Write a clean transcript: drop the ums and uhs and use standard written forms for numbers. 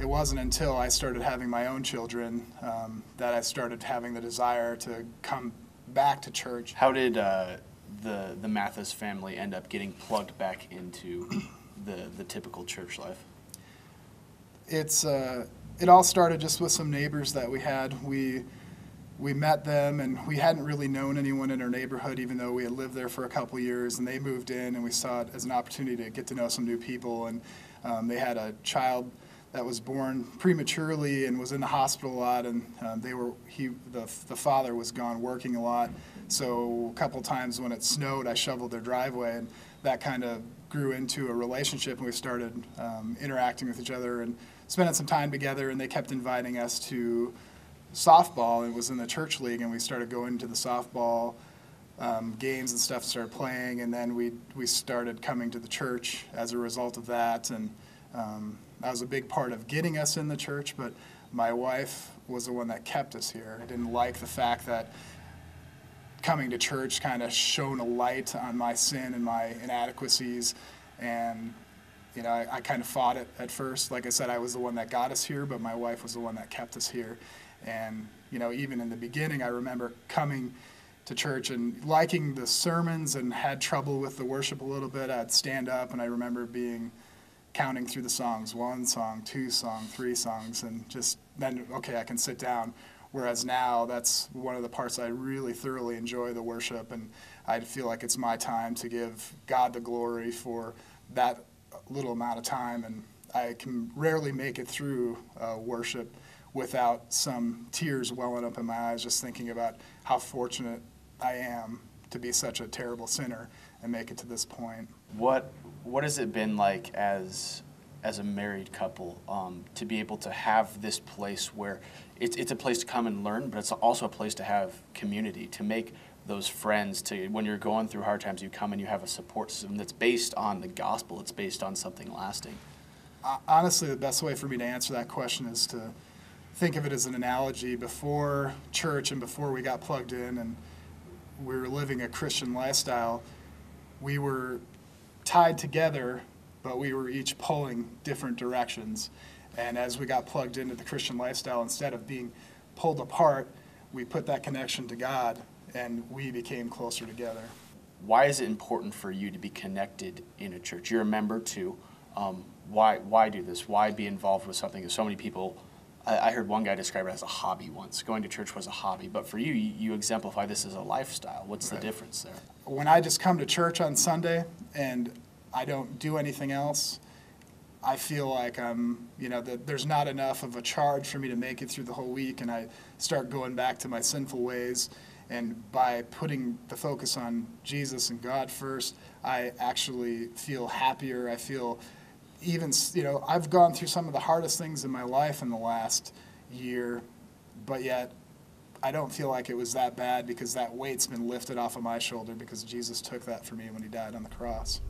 it wasn't until I started having my own children that I started having the desire to come back to church. How did the Mathis family end up getting plugged back into the typical church life? It all started just with some neighbors that we had. We met them, and we hadn't really known anyone in our neighborhood, even though we had lived there for a couple of years. And they moved in, and we saw it as an opportunity to get to know some new people. And they had a child that was born prematurely and was in the hospital a lot, and the father was gone working a lot. So a couple times when it snowed, I shoveled their driveway, and that kind of grew into a relationship, and we started interacting with each other and spending some time together. And they kept inviting us to softball. It was in the church league, and we started going to the softball games and stuff, started playing, and then we started coming to the church as a result of that. And that was a big part of getting us in the church, but my wife was the one that kept us here. I didn't like the fact that coming to church kind of shone a light on my sin and my inadequacies, and I kind of fought it at first. Like I said, I was the one that got us here, but my wife was the one that kept us here. And even in the beginning, I remember coming to church and liking the sermons and had trouble with the worship a little bit. I'd stand up, and I remember counting through the songs, 1 song, 2 song, 3 songs, and just then, okay, I can sit down. Whereas now, that's one of the parts I really thoroughly enjoy, the worship, and I feel like it's my time to give God the glory for that little amount of time. And I can rarely make it through worship without some tears welling up in my eyes, just thinking about how fortunate I am to be such a terrible sinner and make it to this point. What has it been like as a married couple to be able to have this place where it's a place to come and learn, but it's also a place to have community, to make those friends, to when you're going through hard times, you come and you have a support system that's based on the gospel, it's based on something lasting? Honestly, the best way for me to answer that question is to think of it as an analogy. Before church and before we got plugged in and we were living a Christian lifestyle, we were tied together, but we were each pulling different directions. And as we got plugged into the Christian lifestyle, instead of being pulled apart, we put that connection to God, and we became closer together. Why is it important for you to be connected in a church? You're a member too. Why do this? Why be involved with something that so many people, I heard one guy describe it as a hobby once. Going to church was a hobby, but for you, you exemplify this as a lifestyle. What's the difference there? When I just come to church on Sunday and I don't do anything else, I feel like that there's not enough of a charge for me to make it through the whole week, and I start going back to my sinful ways. And by putting the focus on Jesus and God first, I actually feel happier. I feel I've gone through some of the hardest things in my life in the last year, but yet I don't feel like it was that bad because that weight's been lifted off of my shoulder because Jesus took that for me when he died on the cross.